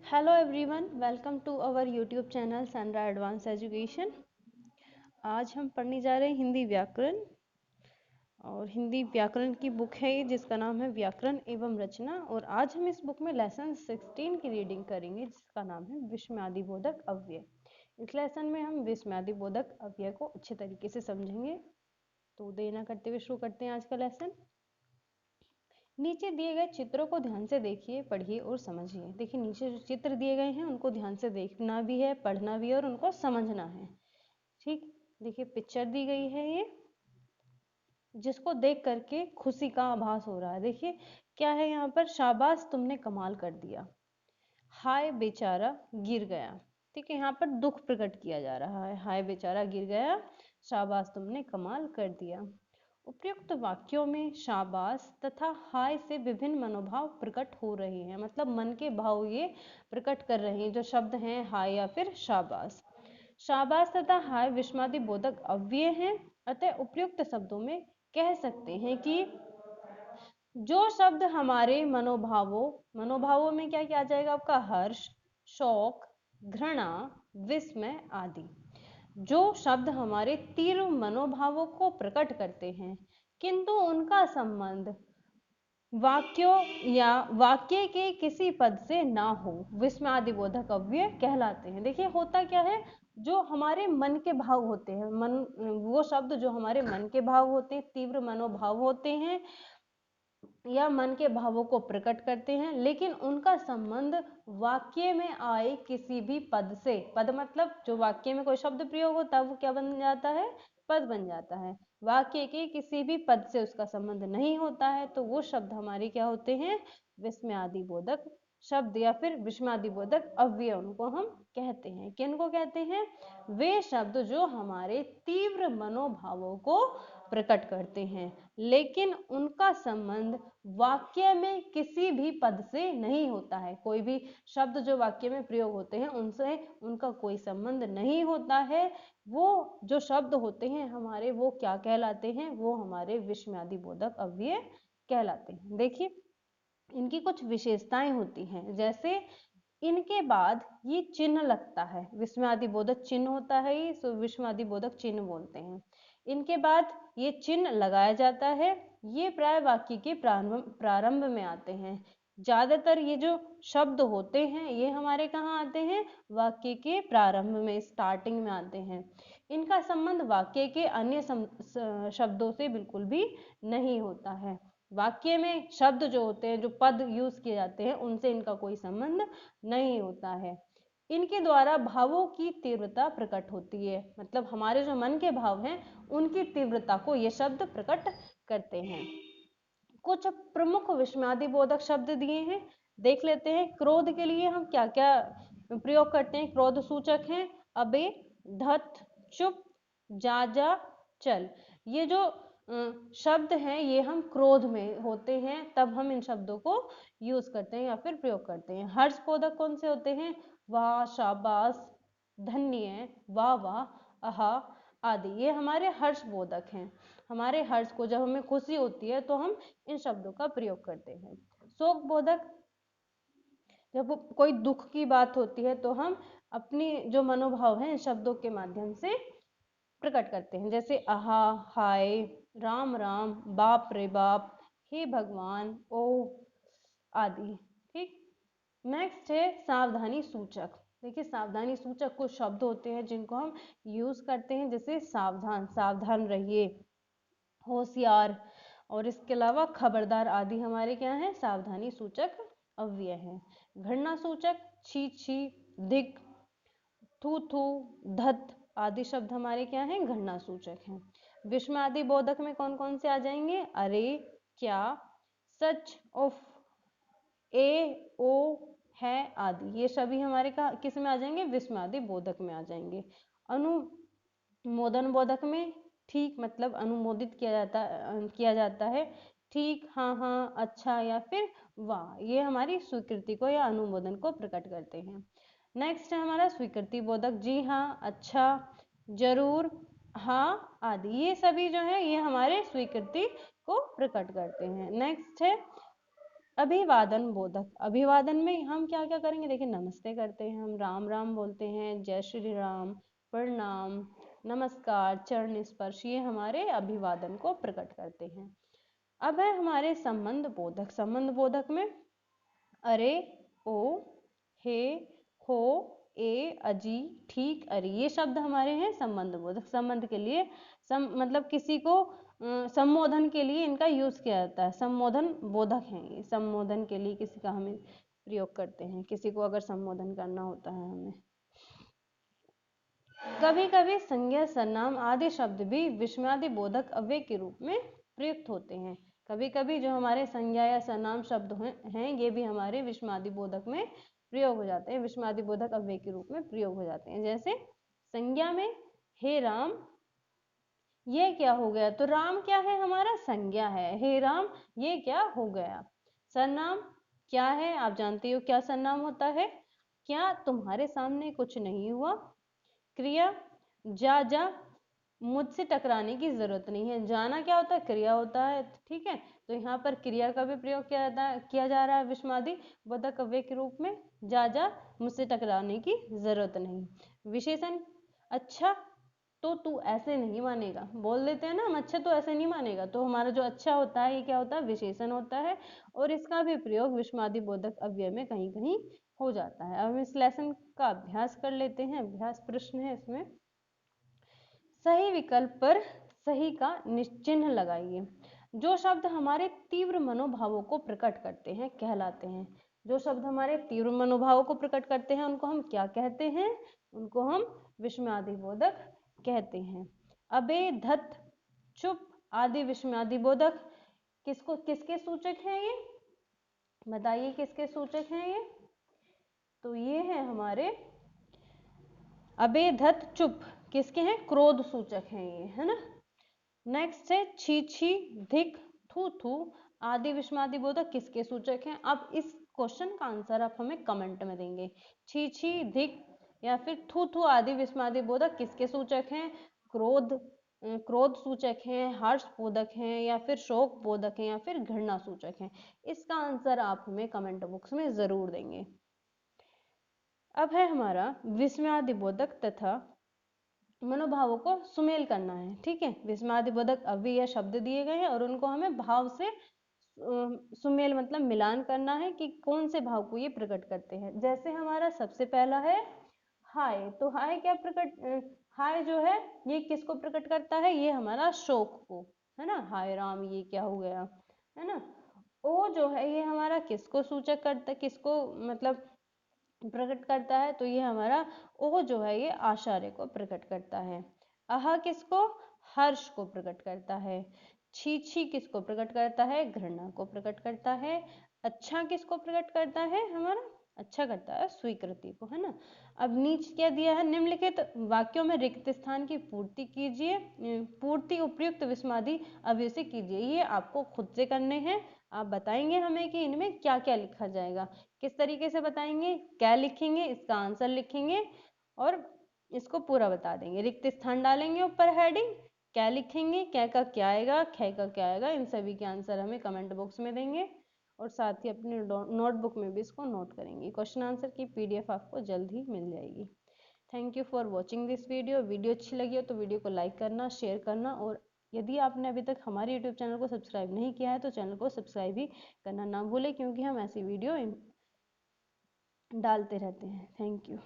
Hello everyone, welcome to our YouTube channel सनरा advance education. आज हम पढ़ने जा रहे हैं हिंदी व्याकरण। और हिंदी व्याकरण की बुक है ये, जिसका नाम है व्याकरण एवं रचना। और आज हम इस बुक में लेसन 16 की रीडिंग करेंगे, जिसका नाम है विस्मयादिबोधक अव्यय। इस लेसन में हम विस्मयादिबोधक अव्यय को अच्छे तरीके से समझेंगे। तो देर न करते हुए शुरू करते हैं आज का लेसन। नीचे दिए गए चित्रों को ध्यान से देखिए, पढ़िए और समझिए। देखिए, नीचे जो चित्र दिए गए हैं उनको ध्यान से देखना भी है, पढ़ना भी है और उनको समझना है। ठीक, देखिए पिक्चर दी गई है ये, जिसको देख करके खुशी का आभास हो रहा है। देखिए क्या है यहाँ पर, शाबाश तुमने कमाल कर दिया, हाय बेचारा गिर गया। ठीक है, यहाँ पर दुख प्रकट किया जा रहा है। हाय बेचारा गिर गया, शाबाश तुमने कमाल कर दिया। उपयुक्त वाक्यों में शाबाश तथा हाय से विभिन्न मनोभाव प्रकट हो रहे हैं। मतलब मन के भाव ये प्रकट कर रहे हैं, जो शब्द हैं हाय या फिर शाबाश। शाबाश तथा हाय विस्मयादिबोधक अव्यय हैं, अतः उपयुक्त शब्दों में कह सकते हैं कि जो शब्द हमारे मनोभावों में क्या क्या आ जाएगा आपका, हर्ष, शोक, घृणा, विस्मय आदि। जो शब्द हमारे तीव्र मनोभावों को प्रकट करते हैं, किंतु उनका संबंध वाक्यों या वाक्य के किसी पद से ना हो, विस्मयादिबोधक अव्यय कहलाते हैं। देखिए होता क्या है, जो हमारे मन के भाव होते हैं, वो शब्द जो हमारे मन के भाव होते हैं, तीव्र मनोभाव होते हैं या मन के भावों को प्रकट करते हैं, लेकिन उनका संबंध वाक्य में आए किसी भी पद से, पद मतलब जो वाक्य में कोई शब्द प्रयोग होता है वो क्या बन जाता है, पद बन जाता है। वाक्य के किसी भी पद से उसका संबंध नहीं होता है, तो वो शब्द हमारे क्या होते हैं, विस्मयादिबोधक शब्द या फिर विस्मयादिबोधक अव्यय उनको हम कहते हैं। किनको कहते हैं, वे शब्द जो हमारे तीव्र मनोभावों को प्रकट करते हैं, लेकिन उनका संबंध वाक्य में किसी भी पद से नहीं होता है। कोई भी शब्द जो वाक्य में प्रयोग होते हैं उनसे उनका कोई संबंध नहीं होता है। वो जो शब्द होते हैं हमारे, वो क्या कहलाते हैं, वो हमारे विस्मयादिबोधक अव्यय कहलाते हैं। देखिए इनकी कुछ विशेषताएं होती हैं, जैसे इनके बाद ये चिन्ह लगता है, विस्मयादिबोधक चिन्ह होता है ये, सो विस्मयादिबोधक चिन्ह बोलते हैं। इनके बाद ये चिन्ह लगाया जाता है। ये प्राय वाक्य के प्रारंभ में आते हैं। ज्यादातर ये जो शब्द होते हैं ये हमारे कहाँ आते हैं, वाक्य के प्रारंभ में, स्टार्टिंग में आते हैं। इनका संबंध वाक्य के अन्य शब्दों से बिल्कुल भी नहीं होता है। वाक्य में शब्द जो होते हैं, जो पद यूज किए जाते हैं, उनसे इनका कोई संबंध नहीं होता है। इनके द्वारा भावों की तीव्रता प्रकट होती है। मतलब हमारे जो मन के भाव हैं उनकी तीव्रता को ये शब्द प्रकट करते हैं। कुछ प्रमुख विस्मयादिबोधक शब्द दिए हैं, देख लेते हैं। क्रोध के लिए हम क्या क्या प्रयोग करते हैं, क्रोध सूचक हैं अबे, धत, चुप, जा जा, चल। ये जो शब्द हैं ये हम क्रोध में होते हैं, तब हम इन शब्दों को यूज करते हैं या फिर प्रयोग करते हैं। हर्षबोधक कौन से होते हैं, वाह, शाबाश, धन्य, वाह वाह, आहा आदि। ये हमारे हर्षबोधक हैं। हमारे हर्ष को, जब हमें खुशी होती है तो हम इन शब्दों का प्रयोग करते हैं। शोक बोधक, जब कोई दुख की बात होती है तो हम अपनी जो मनोभाव है इन शब्दों के माध्यम से प्रकट करते हैं, जैसे आहा, हाय, राम राम, बाप रे बाप, हे भगवान, ओ आदि। ठीक, नेक्स्ट है सावधानी सूचक। देखिए सावधानी सूचक कुछ शब्द होते हैं जिनको हम यूज करते हैं, जैसे सावधान, सावधान रहिए, होशियार, और इसके अलावा खबरदार आदि हमारे क्या है, सावधानी सूचक अव्यय हैं। घृणा सूचक छी छी, धिक, थू थू, धत आदि शब्द हमारे क्या हैं, घृणा सूचक हैं। विस्मयादिबोधक में कौन कौन से आ जाएंगे, अरे, क्या, सच, उफ, ए, ओ, है आदि। ये सभी हमारे किस में आ जाएंगे, विस्मयादिबोधक में आ जाएंगे। अनुमोदन बोधक में ठीक मतलब अनुमोदित किया जाता है, ठीक, हाँ हाँ, अच्छा या फिर वाह। ये हमारी स्वीकृति को या अनुमोदन को प्रकट करते हैं। नेक्स्ट है हमारा स्वीकृति बोधक, जी हाँ, अच्छा, जरूर, हाँ आदि। ये सभी जो है ये हमारे स्वीकृति को प्रकट करते हैं। नेक्स्ट है अभिवादन बोधक, अभिवादन में हम क्या क्या करेंगे, देखिए नमस्ते करते हैं, हम राम राम बोलते हैं, जय श्री राम, प्रणाम, नमस्कार, चरण स्पर्श, ये हमारे अभिवादन को प्रकट करते हैं। अब है हमारे संबंध बोधक, संबंध बोधक में अरे, ओ, हे, हो, ए, अजी, ठीक, अरे, ये शब्द हमारे हैं संबंध बोधक। संबंध के लिए मतलब किसी को संबोधन के लिए इनका यूज किया जाता है, संबोधन बोधक हैं ये, संबोधन के लिए किसी का हमें प्रयोग करते हैं, किसी को अगर संबोधन करना होता है हमें। कभी कभी संज्ञा, सर्वनाम आदि शब्द भी विस्मयादि बोधक अव्यय के रूप में प्रयुक्त होते हैं। कभी कभी जो हमारे संज्ञा या सर्वनाम शब्द हैं ये भी हमारे विस्मयादि बोधक में प्रयोग हो जाते हैं, विस्मयादि बोधक अव्यय के रूप में प्रयोग हो जाते हैं। जैसे संज्ञा में हे राम, ये क्या हो गया, तो राम क्या है, हमारा संज्ञा है, हे राम ये क्या हो गया। सर्वनाम क्या है, आप जानते हो क्या सर्वनाम होता है, क्या तुम्हारे सामने कुछ नहीं हुआ। क्रिया जा जा, मुझसे टकराने की जरूरत नहीं है, जाना क्या होता है, क्रिया होता है, ठीक है। तो यहाँ पर क्रिया का भी प्रयोग किया जा रहा है विस्मयादि बोधक अव्यय के रूप में, जा जा मुझसे टकराने की जरूरत नहीं। विशेषण, अच्छा तो तू ऐसे नहीं मानेगा, बोल देते हैं ना हम, अच्छा तो ऐसे नहीं मानेगा, तो हमारा जो अच्छा होता है ये क्या होता है, विशेषण होता है, और इसका भी प्रयोग विस्मयादि बोधक अव्यय में कहीं कहीं हो जाता है। अब हम इस लेसन का अभ्यास कर लेते हैं, अभ्यास प्रश्न है इसमें, सही विकल्प पर सही का निश्चिन्ह लगाइए। जो शब्द हमारे तीव्र मनोभावों को प्रकट करते हैं कहलाते हैं। जो शब्द हमारे तीव्र मनोभावों को प्रकट करते हैं उनको हम क्या कहते हैं, उनको हम विस्मयादि बोधक कहते हैं। अबे, धत, चुप आदि विस्मयादि बोधक किसको किसके सूचक हैं ये, बताइए किसके सूचक हैं ये, तो ये है हमारे अबे, धत, चुप किसके हैं, क्रोध सूचक हैं ये, है ना। नेक्स्ट है छी छी, धिक, थू थू आदि विस्मयादि बोधक किसके सूचक हैं। अब इस क्वेश्चन का आंसर आप हमें कमेंट में देंगे, छी छी, धिक या फिर थू थू आदि विस्मयादि बोधक किसके सूचक हैं, क्रोध सूचक हैं, हर्ष बोधक हैं, या फिर शोक बोधक हैं, या फिर घृणा सूचक हैं। इसका आंसर आप हमें कमेंट बॉक्स में जरूर देंगे। अब है हमारा विस्मयादि बोधक तथा मनोभावों को सुमेल करना है, ठीक है। विस्मयादि बोधक अव्यय या शब्द दिए गए हैं और उनको हमें भाव से सुमेल मतलब मिलान करना है कि कौन से भाव को ये प्रकट करते हैं। जैसे हमारा सबसे पहला है हाय, तो हाय क्या हाय जो है ये किसको प्रकट करता है, ये हमारा शोक को, है ना, हाय राम ये क्या हो गया, है ना। ओ जो है ये हमारा किसको सूचक करता, किसको मतलब प्रकट करता है, तो ये हमारा ओ जो है ये आश्चर्य को प्रकट करता है। अह किसको, हर्ष को प्रकट करता है। छी छी किसको प्रकट करता है, घृणा को प्रकट करता है। अच्छा किसको प्रकट करता है, हमारा अच्छा करता है स्वीकृति को, है ना। अब नीचे क्या दिया है, निम्नलिखित वाक्यों में रिक्त स्थान की पूर्ति कीजिए, पूर्ति उपयुक्त विस्मयादि अव्यय से कीजिए। ये आपको खुद से करने हैं, आप बताएंगे हमें कि इनमें क्या क्या लिखा जाएगा, किस तरीके से बताएंगे, क्या लिखेंगे, इसका आंसर लिखेंगे और इसको पूरा बता देंगे। रिक्त स्थान डालेंगे ऊपर हेडिंग, क्या लिखेंगे, क्या का क्या आएगा, ख का क्या आएगा, इन सभी के आंसर हमें कमेंट बॉक्स में देंगे और साथ ही अपने नोटबुक में भी इसको नोट करेंगे। क्वेश्चन आंसर की पीडीएफ आपको जल्द ही मिल जाएगी। Thank you for watching this video. Video अच्छी लगी हो तो वीडियो को लाइक करना, शेयर करना, और यदि आपने अभी तक हमारे यूट्यूब चैनल को सब्सक्राइब नहीं किया है तो चैनल को सब्सक्राइब भी करना ना भूलें, क्योंकि हम ऐसी वीडियो डालते रहते हैं। Thank you.